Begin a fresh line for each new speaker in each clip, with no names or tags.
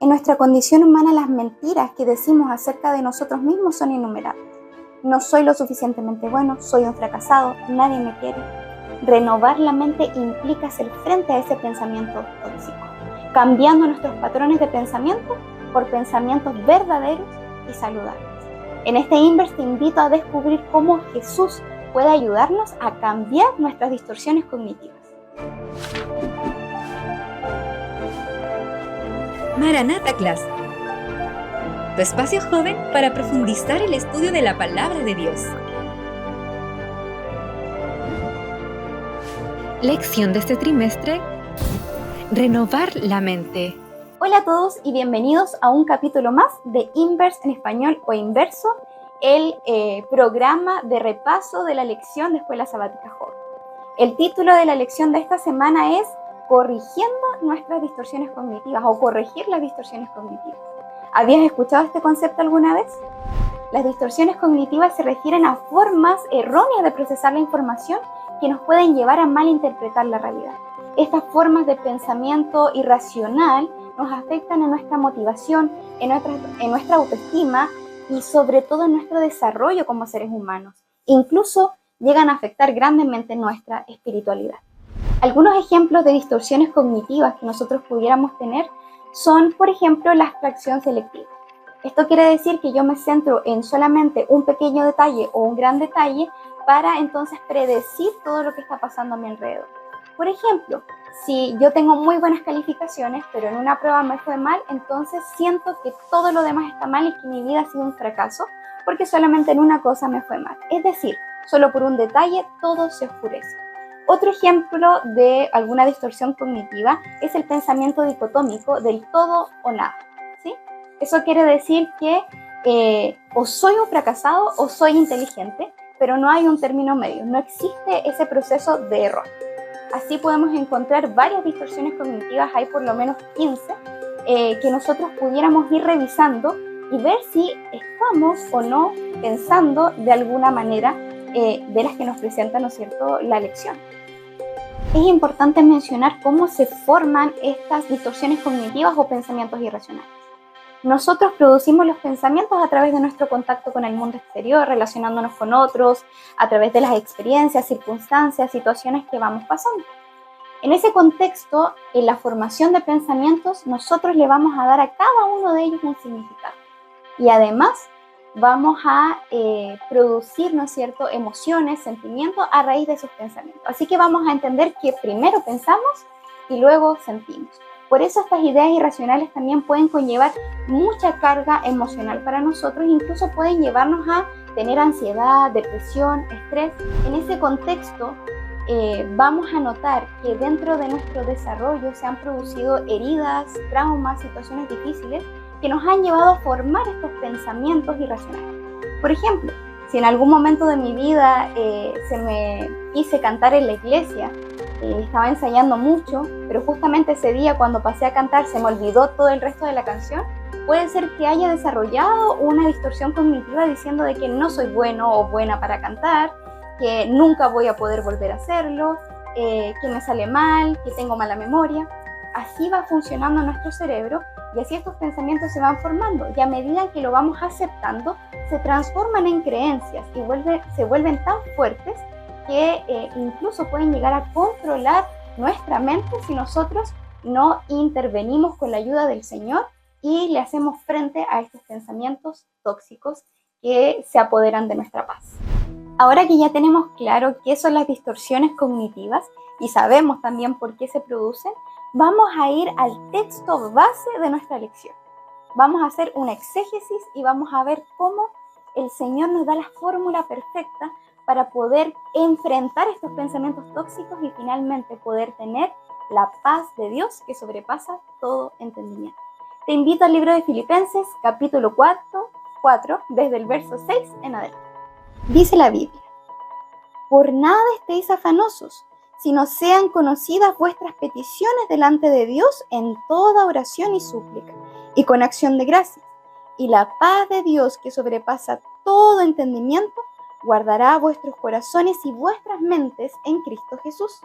En nuestra condición humana, las mentiras que decimos acerca de nosotros mismos son innumerables. No soy lo suficientemente bueno, soy un fracasado, nadie me quiere. Renovar la mente implica hacer frente a ese pensamiento tóxico, cambiando nuestros patrones de pensamiento por pensamientos verdaderos y saludables. En este Inverse te invito a descubrir cómo Jesús puede ayudarnos a cambiar nuestras distorsiones cognitivas.
Maranatha Class, tu espacio joven para profundizar el estudio de la Palabra de Dios. Lección de este trimestre: renovar la mente.
Hola a todos y bienvenidos a un capítulo más de Inverse en español o Inverso, el programa de repaso de la lección de Escuela Sabática Joven. El título de la lección de esta semana es Corrigiendo nuestras distorsiones cognitivas o corregir las distorsiones cognitivas. ¿Habías escuchado este concepto alguna vez? Las distorsiones cognitivas se refieren a formas erróneas de procesar la información que nos pueden llevar a malinterpretar la realidad. Estas formas de pensamiento irracional nos afectan en nuestra motivación, en nuestra autoestima y sobre todo en nuestro desarrollo como seres humanos. Incluso llegan a afectar grandemente nuestra espiritualidad. Algunos ejemplos de distorsiones cognitivas que nosotros pudiéramos tener son, por ejemplo, la abstracción selectiva. Esto quiere decir que yo me centro en solamente un pequeño detalle o un gran detalle para entonces predecir todo lo que está pasando a mi alrededor. Por ejemplo, si yo tengo muy buenas calificaciones, pero en una prueba me fue mal, entonces siento que todo lo demás está mal y que mi vida ha sido un fracaso porque solamente en una cosa me fue mal. Es decir, solo por un detalle todo se oscurece. Otro ejemplo de alguna distorsión cognitiva es el pensamiento dicotómico del todo o nada, ¿sí? Eso quiere decir que o soy un fracasado o soy inteligente, pero no hay un término medio, no existe ese proceso de error. Así podemos encontrar varias distorsiones cognitivas, hay por lo menos 15, que nosotros pudiéramos ir revisando y ver si estamos o no pensando de alguna manera de las que nos presenta, ¿no es cierto?, la lección. Es importante mencionar cómo se forman estas distorsiones cognitivas o pensamientos irracionales. Nosotros producimos los pensamientos a través de nuestro contacto con el mundo exterior, relacionándonos con otros, a través de las experiencias, circunstancias, situaciones que vamos pasando. En ese contexto, en la formación de pensamientos, nosotros le vamos a dar a cada uno de ellos un significado. Y además, vamos a producir, ¿no es cierto?, emociones, sentimientos a raíz de esos pensamientos. Así que vamos a entender que primero pensamos y luego sentimos. Por eso estas ideas irracionales también pueden conllevar mucha carga emocional para nosotros, incluso pueden llevarnos a tener ansiedad, depresión, estrés. En ese contexto vamos a notar que dentro de nuestro desarrollo se han producido heridas, traumas, situaciones difíciles que nos han llevado a formar estos pensamientos irracionales. Por ejemplo, si en algún momento de mi vida se me quise cantar en la iglesia, estaba ensayando mucho, pero justamente ese día cuando pasé a cantar se me olvidó todo el resto de la canción, puede ser que haya desarrollado una distorsión cognitiva diciendo de que no soy bueno o buena para cantar, que nunca voy a poder volver a hacerlo, que me sale mal, que tengo mala memoria. Así va funcionando nuestro cerebro y así estos pensamientos se van formando y a medida que lo vamos aceptando se transforman en creencias y se vuelven tan fuertes que incluso pueden llegar a controlar nuestra mente si nosotros no intervenimos con la ayuda del Señor y le hacemos frente a estos pensamientos tóxicos que se apoderan de nuestra paz. Ahora que ya tenemos claro qué son las distorsiones cognitivas y sabemos también por qué se producen, vamos a ir al texto base de nuestra lección. Vamos a hacer una exégesis y vamos a ver cómo el Señor nos da la fórmula perfecta para poder enfrentar estos pensamientos tóxicos y finalmente poder tener la paz de Dios que sobrepasa todo entendimiento. Te invito al libro de Filipenses, capítulo 4, desde el verso 6 en adelante. Dice la Biblia: por nada estéis afanosos, sino sean conocidas vuestras peticiones delante de Dios en toda oración y súplica, y con acción de gracias. Y la paz de Dios, que sobrepasa todo entendimiento, guardará vuestros corazones y vuestras mentes en Cristo Jesús.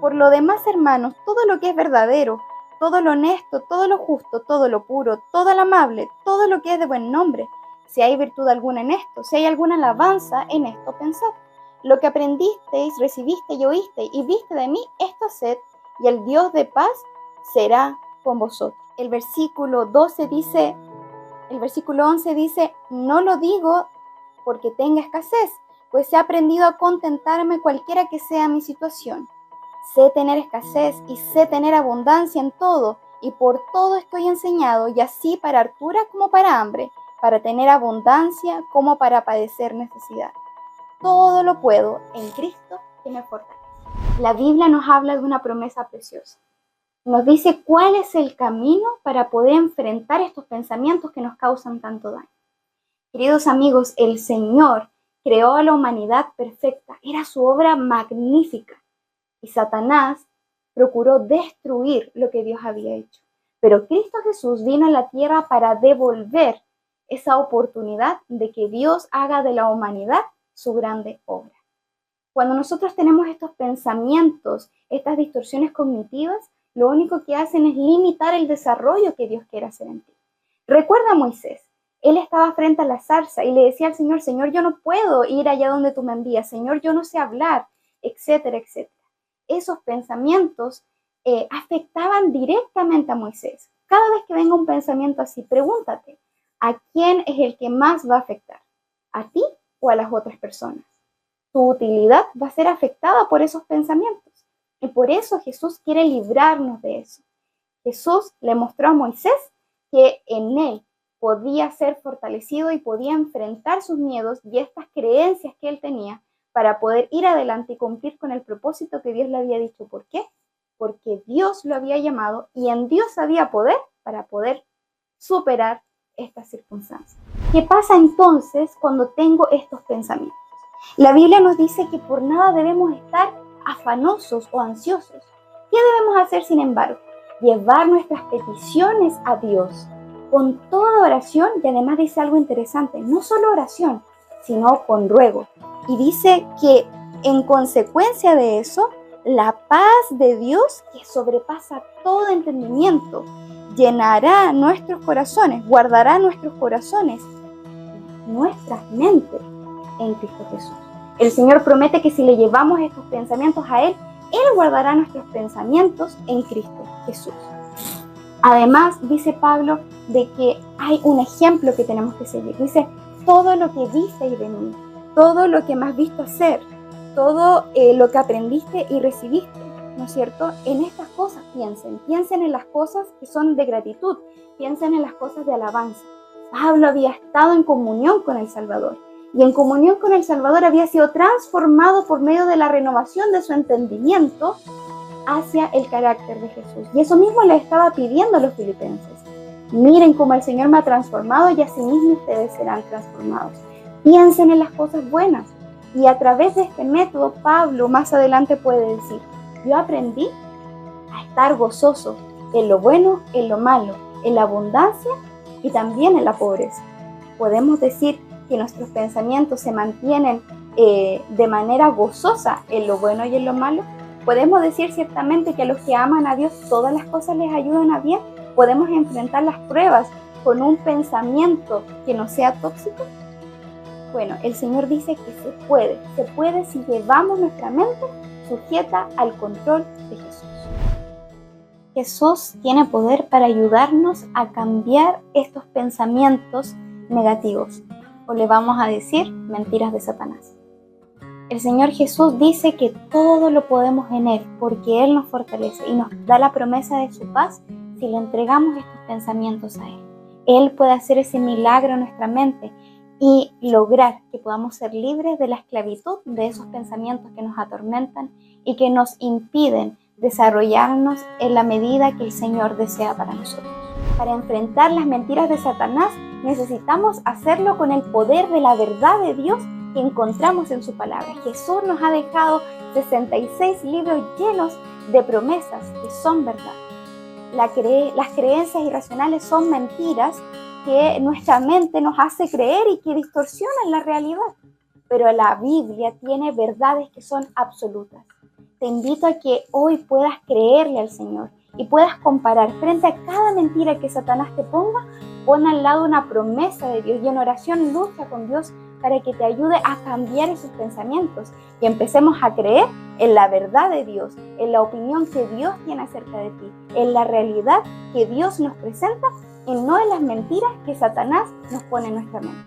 Por lo demás, hermanos, todo lo que es verdadero, todo lo honesto, todo lo justo, todo lo puro, todo lo amable, todo lo que es de buen nombre, si hay virtud alguna en esto, si hay alguna alabanza en esto, pensad. Lo que aprendisteis, recibiste y oíste y viste de mí, esto haced, y el Dios de paz será con vosotros. El versículo 11 dice, no lo digo porque tenga escasez, pues he aprendido a contentarme cualquiera que sea mi situación. Sé tener escasez y sé tener abundancia en todo, y por todo estoy enseñado, y así para hartura como para hambre, para tener abundancia como para padecer necesidad. Todo lo puedo en Cristo que me fortalece. La Biblia nos habla de una promesa preciosa. Nos dice cuál es el camino para poder enfrentar estos pensamientos que nos causan tanto daño. Queridos amigos, el Señor creó a la humanidad perfecta. Era su obra magnífica. Y Satanás procuró destruir lo que Dios había hecho. Pero Cristo Jesús vino a la tierra para devolver esa oportunidad de que Dios haga de la humanidad su grande obra. Cuando nosotros tenemos estos pensamientos, estas distorsiones cognitivas, lo único que hacen es limitar el desarrollo que Dios quiere hacer en ti. Recuerda a Moisés, él estaba frente a la zarza y le decía al Señor, Señor, yo no puedo ir allá donde tú me envías, Señor, yo no sé hablar, etcétera, etcétera. Esos pensamientos afectaban directamente a Moisés. Cada vez que venga un pensamiento así, pregúntate, ¿a quién es el que más va a afectar? ¿A ti o a las otras personas? Tu utilidad va a ser afectada por esos pensamientos. Y por eso Jesús quiere librarnos de eso. Jesús le mostró a Moisés que en él podía ser fortalecido y podía enfrentar sus miedos y estas creencias que él tenía para poder ir adelante y cumplir con el propósito que Dios le había dicho. ¿Por qué? Porque Dios lo había llamado y en Dios había poder para poder superar estas circunstancias. ¿Qué pasa entonces cuando tengo estos pensamientos? La Biblia nos dice que por nada debemos estar afanosos o ansiosos. ¿Qué debemos hacer, sin embargo? Llevar nuestras peticiones a Dios con toda oración, y además dice algo interesante, no solo oración, sino con ruego. Y dice que en consecuencia de eso, la paz de Dios, que sobrepasa todo entendimiento, llenará nuestros corazones, guardará nuestros corazones, nuestras mentes en Cristo Jesús. El Señor promete que si le llevamos estos pensamientos a Él, Él guardará nuestros pensamientos en Cristo Jesús. Además, dice Pablo, de que hay un ejemplo que tenemos que seguir. Dice, todo lo que visteis de mí, todo lo que me has visto hacer, todo lo que aprendiste y recibiste, ¿no es cierto? En estas cosas piensen en las cosas que son de gratitud, piensen en las cosas de alabanza. Pablo había estado en comunión con el Salvador y en comunión con el Salvador había sido transformado por medio de la renovación de su entendimiento hacia el carácter de Jesús. Y eso mismo le estaba pidiendo a los filipenses. Miren cómo el Señor me ha transformado y asimismo ustedes serán transformados. Piensen en las cosas buenas. Y a través de este método, Pablo más adelante puede decir, yo aprendí a estar gozoso en lo bueno, en lo malo, en la abundancia y también en la pobreza. Podemos decir que nuestros pensamientos se mantienen de manera gozosa en lo bueno y en lo malo. Podemos decir ciertamente que a los que aman a Dios todas las cosas les ayudan a bien. Podemos enfrentar las pruebas con un pensamiento que no sea tóxico. Bueno, el Señor dice que se puede si llevamos nuestra mente sujeta al control de Jesús. Jesús tiene poder para ayudarnos a cambiar estos pensamientos negativos, o le vamos a decir mentiras de Satanás. El Señor Jesús dice que todo lo podemos en Él, porque Él nos fortalece y nos da la promesa de su paz si le entregamos estos pensamientos a Él. Él puede hacer ese milagro en nuestra mente y lograr que podamos ser libres de la esclavitud de esos pensamientos que nos atormentan y que nos impiden desarrollarnos en la medida que el Señor desea para nosotros. Para enfrentar las mentiras de Satanás necesitamos hacerlo con el poder de la verdad de Dios que encontramos en su palabra. Jesús nos ha dejado 66 libros llenos de promesas que son verdad. Las creencias irracionales son mentiras que nuestra mente nos hace creer y que distorsionan la realidad. Pero la Biblia tiene verdades que son absolutas. Te invito a que hoy puedas creerle al Señor y puedas comparar frente a cada mentira que Satanás te ponga, pon al lado una promesa de Dios y en oración lucha con Dios para que te ayude a cambiar esos pensamientos y empecemos a creer en la verdad de Dios, en la opinión que Dios tiene acerca de ti, en la realidad que Dios nos presenta y no en las mentiras que Satanás nos pone en nuestra mente.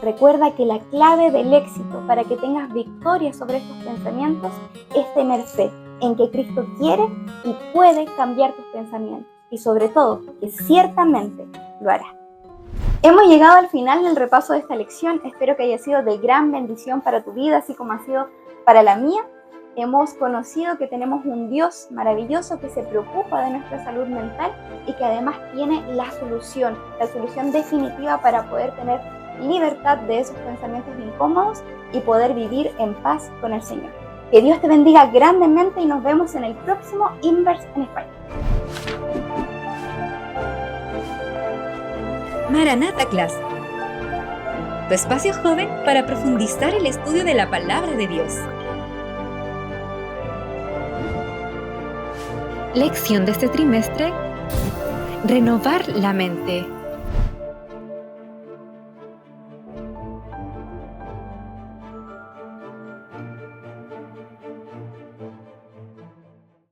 Recuerda que la clave del éxito para que tengas victoria sobre estos pensamientos es tener fe en que Cristo quiere y puede cambiar tus pensamientos y sobre todo que ciertamente lo hará. Hemos llegado al final del repaso de esta lección. Espero que haya sido de gran bendición para tu vida, así como ha sido para la mía. Hemos conocido que tenemos un Dios maravilloso que se preocupa de nuestra salud mental y que además tiene la solución definitiva para poder tener libertad de esos pensamientos incómodos y poder vivir en paz con el Señor. Que Dios te bendiga grandemente y nos vemos en el próximo Inverse en Español.
Maranatha Class, tu espacio joven para profundizar el estudio de la palabra de Dios. Lección de este trimestre: renovar la mente.